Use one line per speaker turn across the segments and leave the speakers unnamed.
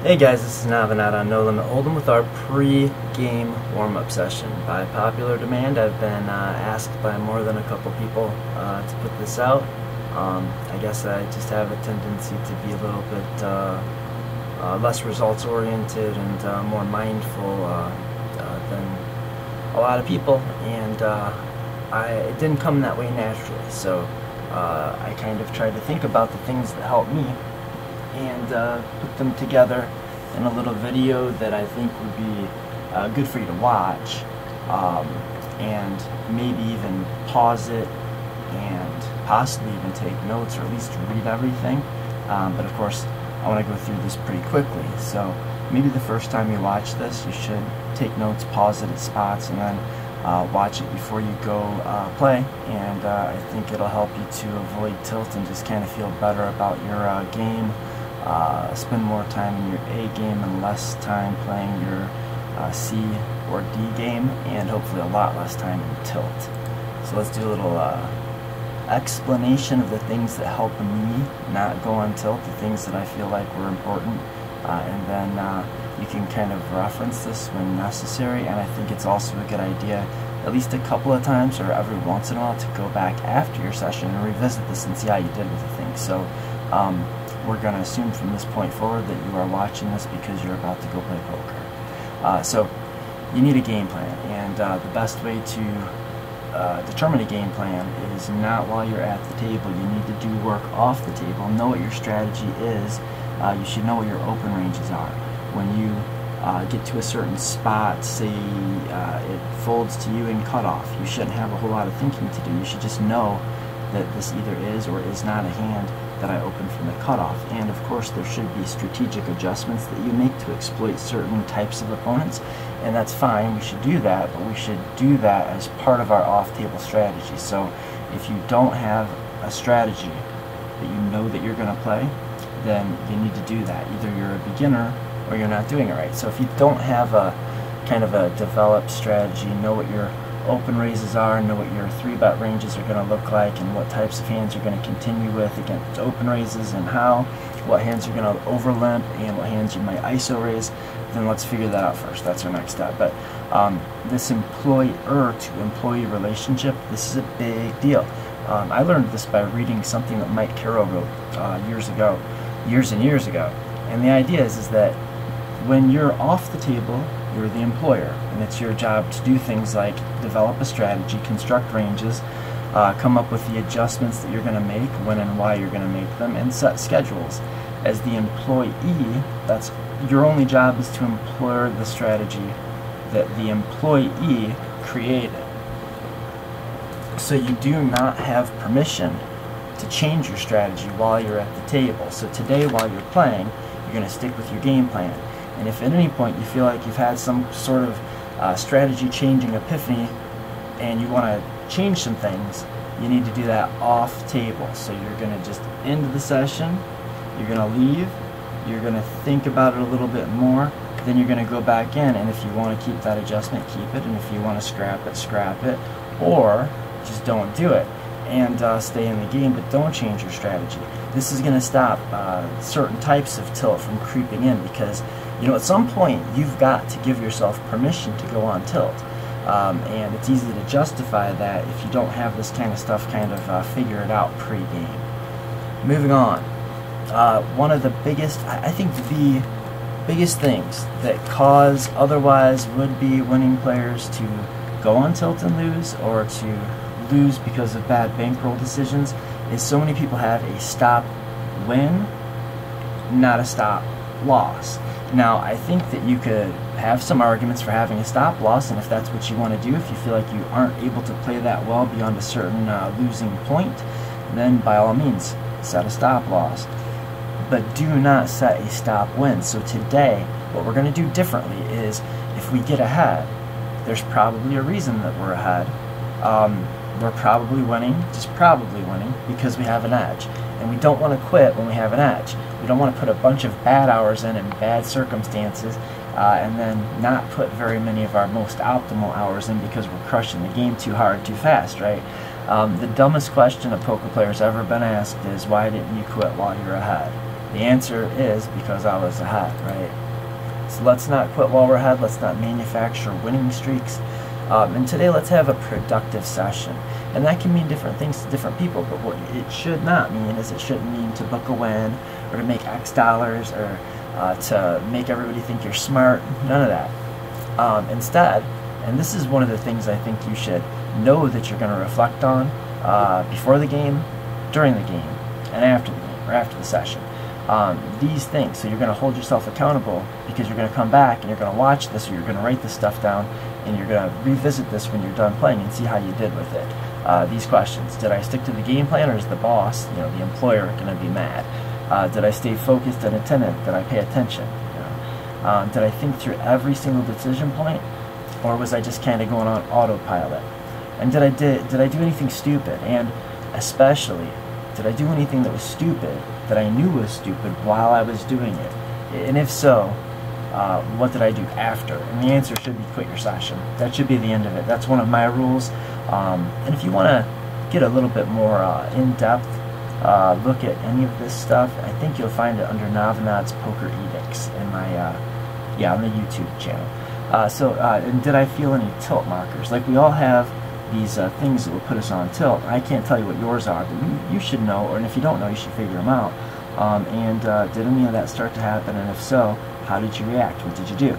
Hey guys, this is Navinat on No Limit Hold'em with our pre-game warm-up session. By popular demand, I've been asked by more than a couple people to put this out. I guess I just have a tendency to be a little bit less results-oriented and more mindful than a lot of people, and it didn't come that way naturally. So I kind of tried to think about the things that help me and put them together in a little video that I think would be good for you to watch, and maybe even pause it and possibly even take notes, or at least read everything. But of course, I want to go through this pretty quickly. So maybe the first time you watch this, you should take notes, pause it at spots, and then watch it before you go play. And I think it'll help you to avoid tilt and just kind of feel better about your game. Spend more time in your A game and less time playing your C or D game, and hopefully a lot less time in tilt. So let's do a little explanation of the things that help me not go on tilt, the things that I feel like were important, and then you can kind of reference this when necessary. And I think it's also a good idea at least a couple of times or every once in a while to go back after your session and revisit this and see how you did with the thing. So we're going to assume from this point forward that you are watching this because you're about to go play poker. So you need a game plan, and the best way to determine a game plan is not while you're at the table. You need to do work off the table. Know what your strategy is. You should know what your open ranges are. When you get to a certain spot, say it folds to you in cutoff, you shouldn't have a whole lot of thinking to do. You should just know that this either is or is not a hand that I open from the cutoff. And of course there should be strategic adjustments that you make to exploit certain types of opponents, and that's fine. We should do that, but we should do that as part of our off-table strategy. So if you don't have a strategy that you know that you're going to play, then you need to do that. Either you're a beginner or you're not doing it right. So if you don't have a kind of a developed strategy, know what your open raises are, know what your 3-bet ranges are going to look like, and what types of hands you're going to continue with against open raises, and what hands you're going to over limp, and what hands you might ISO raise, then let's figure that out first. That's our next step. But this employer to employee relationship, this is a big deal. I learned this by reading something that Mike Carroll wrote years and years ago. And the idea is that when you're off the table, you're the employer, and it's your job to do things like develop a strategy, construct ranges, come up with the adjustments that you're going to make, when and why you're going to make them, and set schedules. As the employee, that's your only job, is to employ the strategy that the employee created. So you do not have permission to change your strategy while you're at the table. So today, while you're playing, you're going to stick with your game plan. And if at any point you feel like you've had some sort of strategy changing epiphany and you want to change some things, you need to do that off table. So you're going to just end the session, you're going to leave, you're going to think about it a little bit more, then you're going to go back in, and if you want to keep that adjustment, keep it, and if you want to scrap it, or just don't do it and stay in the game, but don't change your strategy. This is going to stop certain types of tilt from creeping in, because at some point you've got to give yourself permission to go on tilt, and it's easy to justify that if you don't have this kind of stuff figured out pre-game. Moving on, one of the biggest, I think the biggest things that cause otherwise would-be winning players to go on tilt and lose, or to lose because of bad bankroll decisions, is so many people have a stop win, not a stop loss. Now, I think that you could have some arguments for having a stop loss, and if that's what you want to do, if you feel like you aren't able to play that well beyond a certain losing point, then by all means set a stop loss. But do not set a stop win. So today, what we're going to do differently is, if we get ahead, there's probably a reason that we're ahead. We're probably winning, just probably winning, because we have an edge. And we don't want to quit when we have an edge. We don't want to put a bunch of bad hours in bad circumstances, and then not put very many of our most optimal hours in because we're crushing the game too hard, too fast, right? The dumbest question a poker player's ever been asked is, why didn't you quit while you're ahead? The answer is because I was ahead, right? So let's not quit while we're ahead. Let's not manufacture winning streaks. And today, let's have a productive session. And that can mean different things to different people, but what it should not mean is it shouldn't mean to book a win or to make X dollars or to make everybody think you're smart. None of that. Instead, and this is one of the things I think you should know that you're going to reflect on before the game, during the game, and after the game or after the session. These things. So you're going to hold yourself accountable because you're going to come back and you're going to watch this, or you're going to write this stuff down, and you're going to revisit this when you're done playing and see how you did with it. These questions: did I stick to the game plan, or is the boss, the employer, going to be mad? Did I stay focused and attentive? Did I pay attention? Did I think through every single decision point, or was I just kind of going on autopilot? And did I do anything stupid? And especially, did I do anything that was stupid that I knew was stupid while I was doing it? And if so, what did I do after? And the answer should be quit your session. That should be the end of it. That's one of my rules. And if you want to get a little bit more in-depth look at any of this stuff, I think you'll find it under Navinad's Poker Edicts in my, on the YouTube channel. And did I feel any tilt markers? Like, we all have these things that will put us on tilt. I can't tell you what yours are, but you should know, and if you don't know, you should figure them out. Did any of that start to happen, and if so, how did you react? What did you do?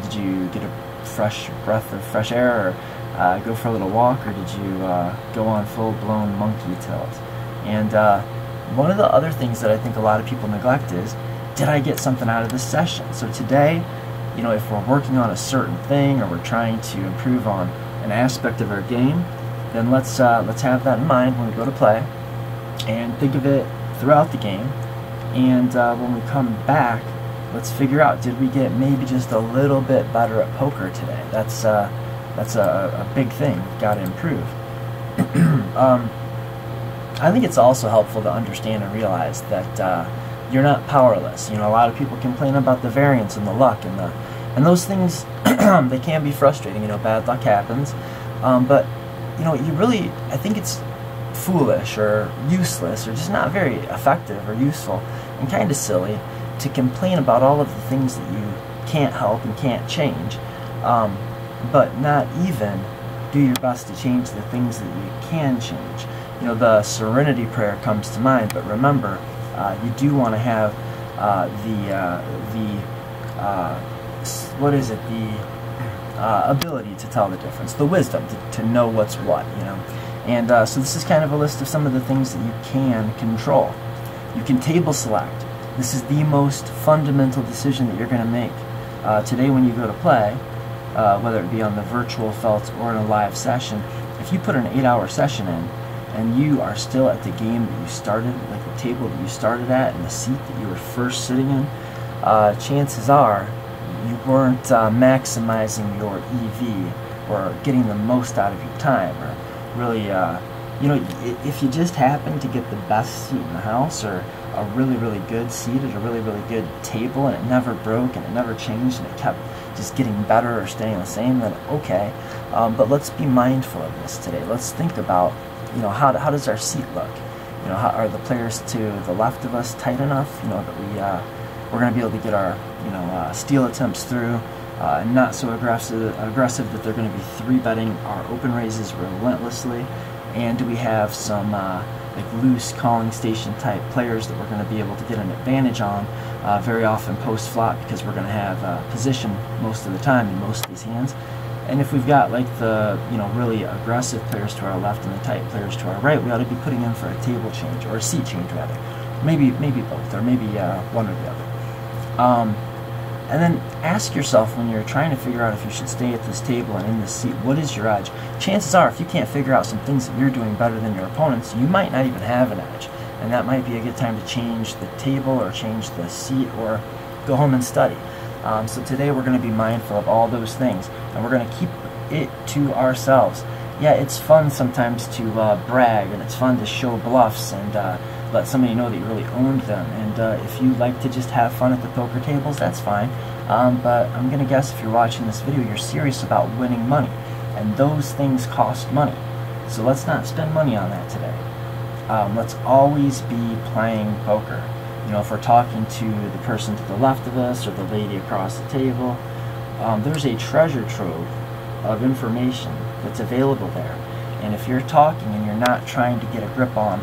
Did you get a fresh breath of fresh air, or go for a little walk, or did you go on full-blown monkey tilt? And one of the other things that I think a lot of people neglect is, did I get something out of this session? So today, if we're working on a certain thing, or we're trying to improve on an aspect of our game, then let's have that in mind when we go to play, and think of it throughout the game. And when we come back, let's figure out, did we get maybe just a little bit better at poker today? That's a big thing. We've got to improve. I think it's also helpful to understand and realize that you're not powerless. A lot of people complain about the variance and the luck and those things. They can be frustrating. Bad luck happens, but I think it's foolish or useless or just not very effective or useful and kind of silly to complain about all of the things that you can't help and can't change, but not even do your best to change the things that you can change. The Serenity Prayer comes to mind, but remember, you do want to have the ability to tell the difference, the wisdom to know what's what, And so this is kind of a list of some of the things that you can control. You can table select. This is the most fundamental decision that you're going to make today when you go to play, whether it be on the virtual felt or in a live session. If you put an 8-hour session in, and you are still at the game that you started, like the table that you started at and the seat that you were first sitting in, chances are you weren't maximizing your EV or getting the most out of your time, or really, if you just happen to get the best seat in the house, or a really, really good seat at a really, really good table, and it never broke and it never changed and it kept just getting better or staying the same, then okay. But let's be mindful of this today. Let's think about, how does our seat look? Are the players to the left of us tight enough, that we're going to be able to get our, steal attempts through, not so aggressive that they're going to be 3-betting our open raises relentlessly? And do we have some like loose calling station type players that we're going to be able to get an advantage on very often post flop, because we're going to have position most of the time in most of these hands? And if we've got like the really aggressive players to our left and the tight players to our right, we ought to be putting in for a table change, or a seat change rather. Maybe both, or maybe one or the other. And then ask yourself, when you're trying to figure out if you should stay at this table and in this seat, what is your edge? Chances are, if you can't figure out some things that you're doing better than your opponents, you might not even have an edge. And that might be a good time to change the table, or change the seat, or go home and study. So today we're going to be mindful of all those things, and we're going to keep it to ourselves. Yeah, it's fun sometimes to brag, and it's fun to show bluffs and let somebody know that you really owned them. And if you like to just have fun at the poker tables, that's fine. But I'm going to guess if you're watching this video, you're serious about winning money. And those things cost money. So let's not spend money on that today. Let's always be playing poker. You know, if we're talking to the person to the left of us or the lady across the table, there's a treasure trove of information that's available there. And if you're talking and you're not trying to get a grip on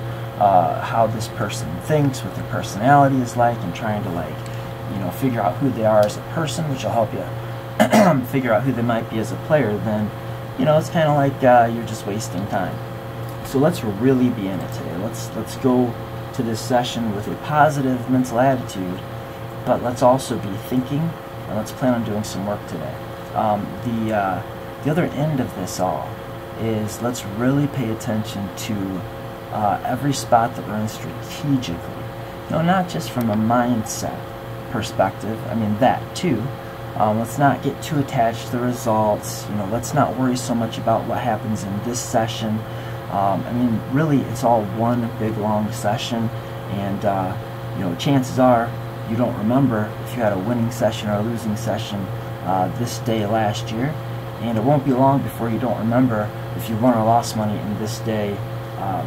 how this person thinks, what their personality is like, and trying to, like, you know, figure out who they are as a person, which will help you figure out who they might be as a player, then, you know, it's kind of like you're just wasting time. So let's really be in it today. Let's go to this session with a positive mental attitude, but let's also be thinking, and let's plan on doing some work today. The other end of this all is let's really pay attention to every spot that we're in strategically. No, not just from a mindset perspective. I mean, that too. Let's not get too attached to the results. You know, let's not worry so much about what happens in this session. I mean, really, it's all one big long session, and you know, chances are you don't remember if you had a winning session or a losing session this day last year, and it won't be long before you don't remember if you won or lost money in this day,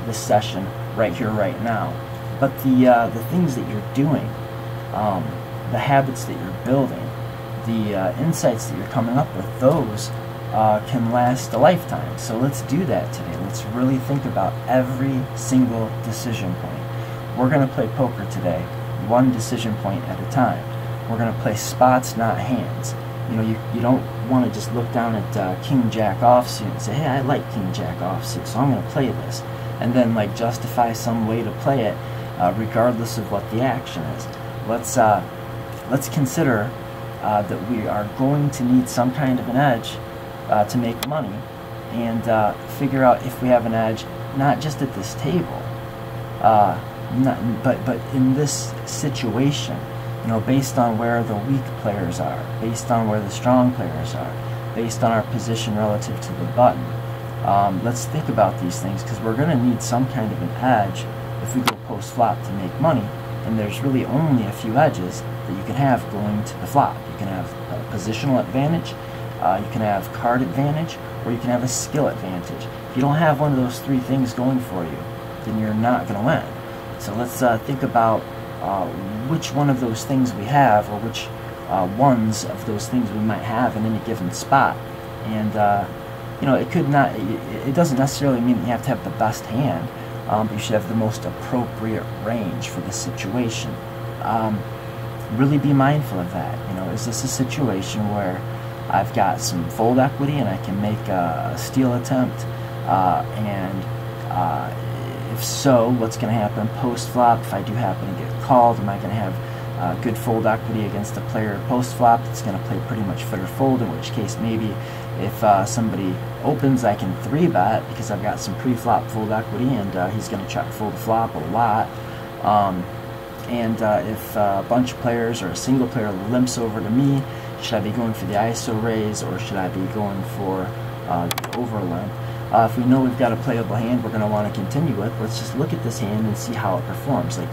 this session, right here, right now. But the things that you're doing, the habits that you're building, the insights that you're coming up with, those can last a lifetime. So let's do that today. Let's really think about every single decision point. We're going to play poker today, one decision point at a time. We're going to play spots, not hands. You know, you don't want to just look down at King Jack offsuit and say, hey, I like King Jack offsuit, so I'm going to play this, and then like justify some way to play it, regardless of what the action is. Let's consider that we are going to need some kind of an edge to make money, and figure out if we have an edge, not just at this table, but in this situation. You know, based on where the weak players are, based on where the strong players are, based on our position relative to the button. Let's think about these things, because we're going to need some kind of an edge if we go post-flop to make money, and there's really only a few edges that you can have going to the flop. You can have a positional advantage, you can have card advantage, or you can have a skill advantage. If you don't have one of those three things going for you, then you're not going to win. So let's think about which one of those things we have, or which ones of those things we might have in any given spot. And you know, it doesn't necessarily mean that you have to have the best hand, but you should have the most appropriate range for the situation. Really be mindful of that. You know, is this a situation where I've got some fold equity and I can make a steal attempt, and if so, what's going to happen post-flop? If I do happen to get called, am I going to have good fold equity against a player post-flop that's going to play pretty much fit or fold, in which case maybe if somebody opens, I can 3-bet because I've got some pre-flop fold equity, and he's going to check fold flop a lot. And if a bunch of players or a single player limps over to me, should I be going for the ISO raise, or should I be going for the over limp? If we know we've got a playable hand we're going to want to continue with, let's just look at this hand and see how it performs. Like,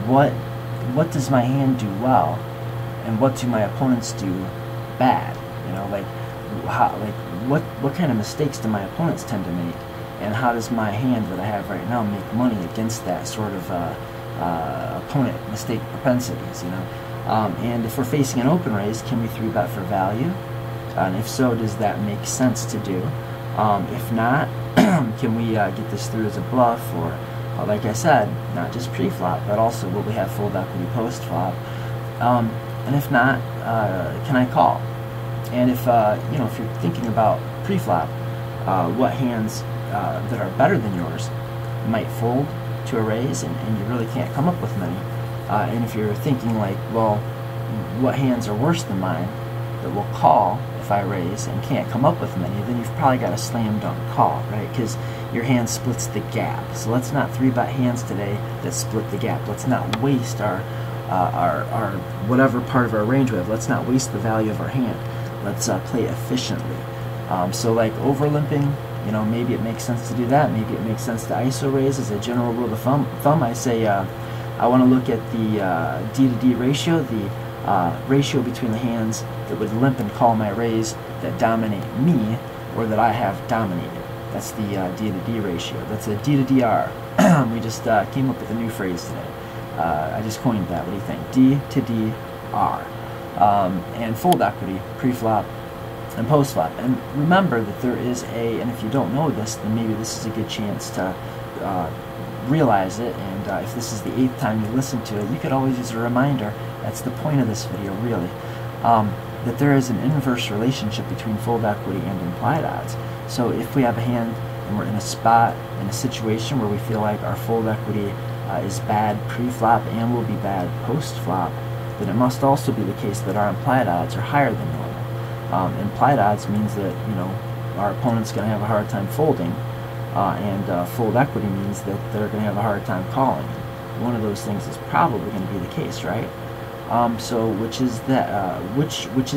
what does my hand do well, and what do my opponents do bad? You know, like, what kind of mistakes do my opponents tend to make, and how does my hand that I have right now make money against that sort of opponent mistake propensities? You know, and if we're facing an open raise, can we 3-bet for value? And if so, does that make sense to do? If not, can we get this through as a bluff, or like I said, not just pre-flop, but also will we have fold equity post-flop? And if not, can I call? And if you know, if you're thinking about pre-flop, what hands that are better than yours might fold to a raise, and you really can't come up with many. And if you're thinking like, well, what hands are worse than mine that will call if I raise and can't come up with many, then you've probably got a slam dunk call, right? Because your hand splits the gap. So let's not 3-bet hands today that split the gap. Let's not waste our whatever part of our range we have. Let's not waste the value of our hand. Let's play efficiently. So like over limping, you know, maybe it makes sense to do that. Maybe it makes sense to ISO raise. As a general rule of thumb, I say I want to look at the D to D ratio, the ratio between the hands that would limp and call my raise that dominate me, or that I have dominated. That's the D to D ratio. That's a D to DR. We just came up with a new phrase today. I just coined that. What do you think? D to D, R. And fold equity, pre-flop and post-flop. And remember that there is and if you don't know this, then maybe this is a good chance to realize it, and if this is the 8th time you listen to it, you could always use a reminder. That's the point of this video, really, that there is an inverse relationship between fold equity and implied odds. So if we have a hand and we're in a spot, in a situation where we feel like our fold equity is bad pre-flop and will be bad post-flop, then it must also be the case that our implied odds are higher than normal. Implied odds means that, you know, our opponent's going to have a hard time folding, and fold equity means that they're going to have a hard time calling. One of those things is probably going to be the case, right? So which is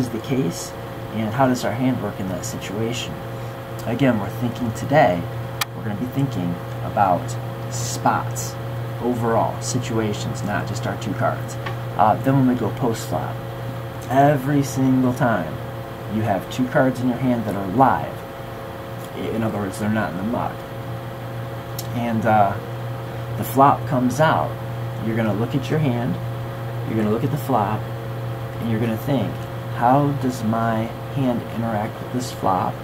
the case, and how does our hand work in that situation? Again, we're thinking today, we're going to be thinking about spots, overall situations, not just our 2 cards. Then when we go post-flop, every single time you have 2 cards in your hand that are live. In other words, they're not in the muck. And the flop comes out. You're going to look at your hand, you're going to look at the flop, and you're going to think, how does my hand interact with this flop?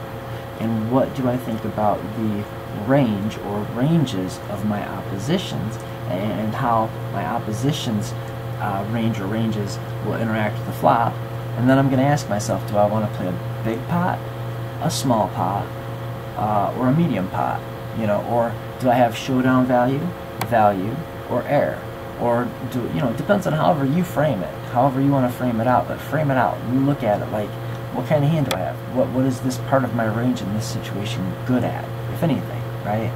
And what do I think about the range or ranges of my oppositions, and how my opposition's range or ranges will interact with the flop? And then I'm going to ask myself, do I want to play a big pot, a small pot, or a medium pot? You know, or do I have showdown value, or air? Or it depends on however you frame it, however you want to frame it out. But frame it out. You look at it like, what kind of hand do I have? What is this part of my range in this situation good at, if anything, right?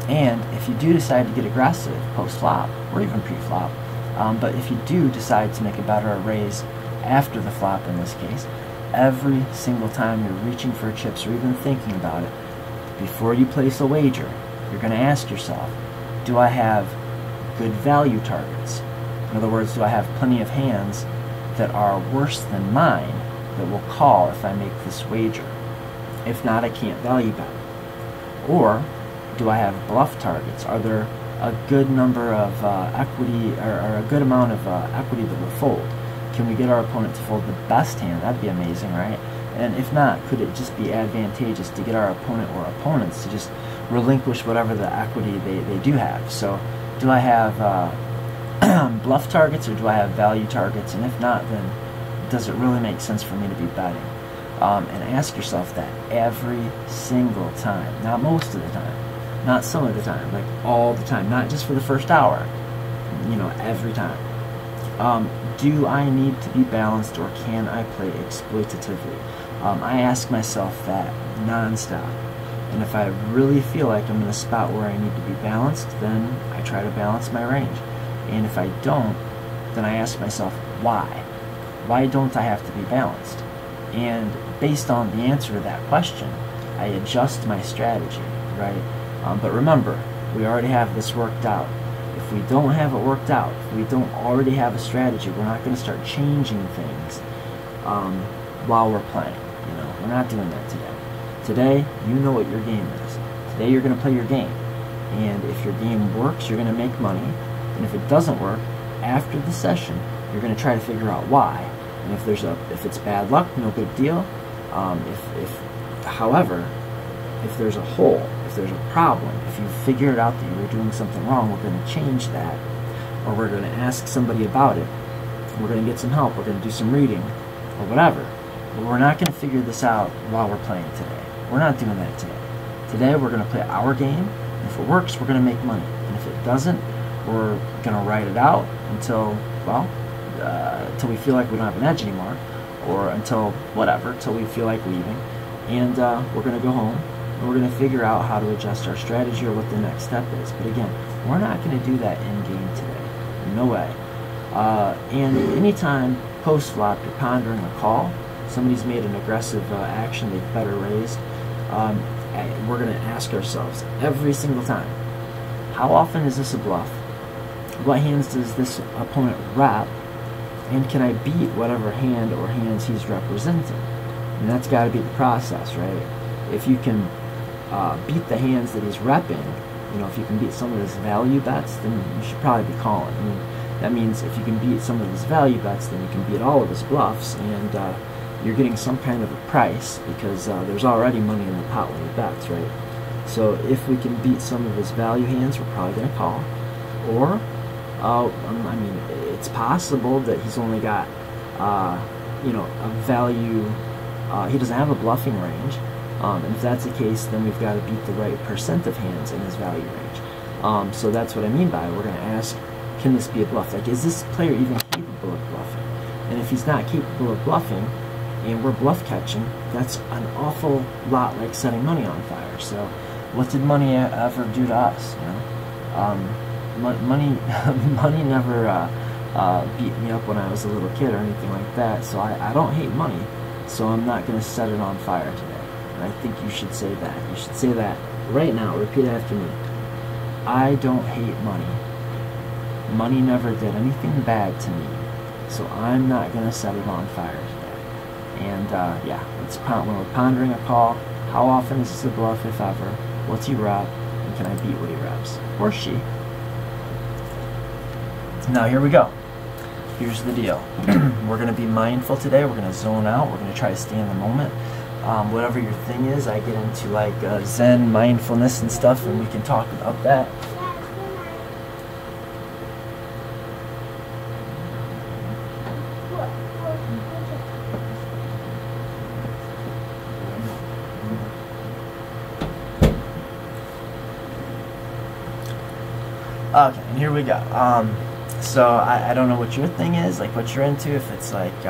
And if you do decide to get aggressive post-flop, or even pre-flop, but if you do decide to make a better raise after the flop in this case, every single time you're reaching for chips or even thinking about it, before you place a wager, you're going to ask yourself, do I have good value targets? In other words, do I have plenty of hands that are worse than mine that will call if I make this wager? If not, I can't value bet. Or do I have bluff targets? Are there a good number of equity, or a good amount of equity that will fold? Can we get our opponent to fold the best hand? That'd be amazing, right? And if not, could it just be advantageous to get our opponent or opponents to just relinquish whatever the equity they do have? So do I have bluff targets, or do I have value targets? And if not, then does it really make sense for me to be betting? And ask yourself that every single time. Not most of the time, not some of the time, like all the time, not just for the first hour, every time. Do I need to be balanced, or can I play exploitatively? I ask myself that nonstop. And if I really feel like I'm in a spot where I need to be balanced, then I try to balance my range. And if I don't, then I ask myself, why? Why don't I have to be balanced? And based on the answer to that question, I adjust my strategy, right? But remember, we already have this worked out. If we don't have it worked out, if we don't already have a strategy, we're not going to start changing things while we're playing. We're not doing that today. Today, you know what your game is. Today, you're going to play your game. And if your game works, you're going to make money. And if it doesn't work, after the session, you're going to try to figure out why. And if it's bad luck, no big deal. However, if there's a hole, if there's a problem, if you figured out that you were doing something wrong, we're going to change that, or we're going to ask somebody about it. We're going to get some help. We're going to do some reading, or whatever. But we're not going to figure this out while we're playing today. We're not doing that today. Today we're going to play our game, and if it works, we're going to make money. And if it doesn't, we're going to ride it out until we feel like we don't have an edge anymore, or until we feel like leaving. And we're going to go home, and we're going to figure out how to adjust our strategy or what the next step is. But again, we're not going to do that in-game today. No way. And anytime post-flop you're pondering a call, somebody's made an aggressive action, they've better raised, we're going to ask ourselves every single time, how often is this a bluff? What hands does this opponent wrap? And can I beat whatever hand or hands he's representing? And that's got to be the process, right? If you can beat the hands that he's repping, You know, if you can beat some of his value bets, then you should probably be calling. I mean, that means if you can beat some of his value bets, then you can beat all of his bluffs, and you're getting some kind of a price, because there's already money in the pot when he bets, right? So if we can beat some of his value hands, we're probably going to call. Or, I mean, it's possible that he's only got, you know, a value, he doesn't have a bluffing range. And if that's the case, then we've got to beat the right percent of hands in his value range. So that's what I mean by it. We're going to ask, can this be a bluff? Like, is this player even capable of bluffing? And if he's not capable of bluffing, and we're bluff catching, that's an awful lot like setting money on fire. So what did money ever do to us? You know, money never beat me up when I was a little kid or anything like that. So I don't hate money, so I'm not going to set it on fire today. And I think you should say that. You should say that right now. Repeat after me. I don't hate money. Money never did anything bad to me, so I'm not going to set it on fire today. And yeah, when we're pondering a call, how often is this a bluff, if ever? What's he rep? And can I beat what he reps? Or she? Now here we go. Here's the deal. We're going to be mindful today. We're going to zone out. We're going to try to stay in the moment. Whatever your thing is, I get into like Zen, mindfulness and stuff, and we can talk about that. Okay, and here we go. So I don't know what your thing is, like what you're into, if it's like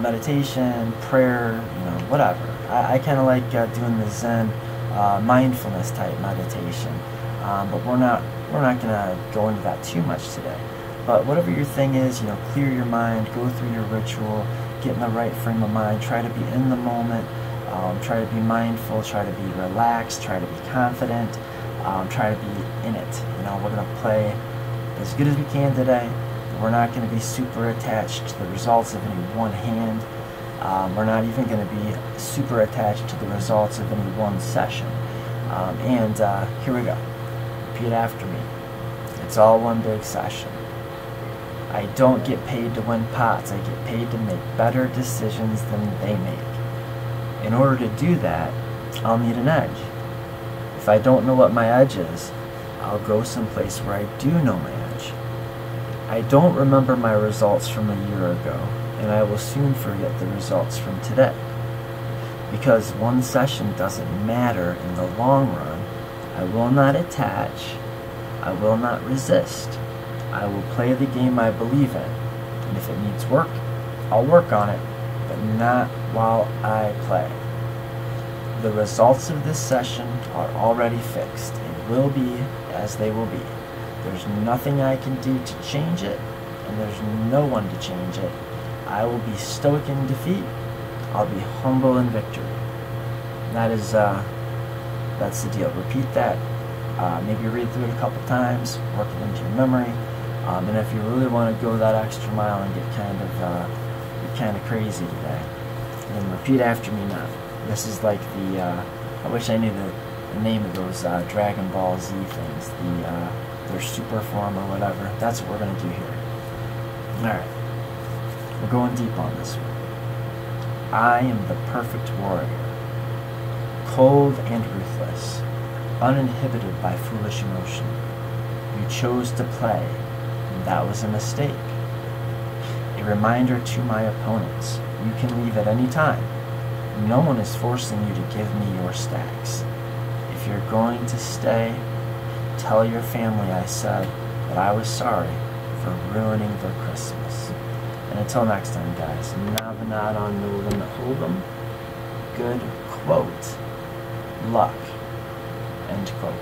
meditation, prayer, you know, whatever. I kind of like doing the Zen mindfulness type meditation, but we're not gonna go into that too much today. But whatever your thing is, you know, clear your mind, go through your ritual, get in the right frame of mind, try to be in the moment, try to be mindful, try to be relaxed, try to be confident, try to be in it. You know, we're gonna play as good as we can today. We're not going to be super attached to the results of any one hand. We're not even going to be super attached to the results of any one session. And here we go. Repeat after me. It's all one big session. I don't get paid to win pots. I get paid to make better decisions than they make. In order to do that, I'll need an edge. If I don't know what my edge is, I'll go someplace where I do know my edge. I don't remember my results from a year ago, and I will soon forget the results from today. Because one session doesn't matter in the long run, I will not attach, I will not resist. I will play the game I believe in, and if it needs work, I'll work on it, but not while I play. The results of this session are already fixed and will be as they will be. There's nothing I can do to change it, and there's no one to change it. I will be stoic in defeat. I'll be humble in victory. That's the deal. Repeat that. Maybe read through it a couple times, work it into your memory. And if you really want to go that extra mile and get kind of crazy today, then repeat after me now. This is like the I wish I knew the name of those Dragon Ball Z things. Their super form or whatever. That's what we're going to do here. Alright. We're going deep on this one. I am the perfect warrior. Cold and ruthless. Uninhibited by foolish emotion. You chose to play, and that was a mistake. A reminder to my opponents. You can leave at any time. No one is forcing you to give me your stacks. If you're going to stay, tell your family I said that I was sorry for ruining their Christmas. And until next time, guys, Navanad on No Limit Hold'em. Good quote. Luck. End quote.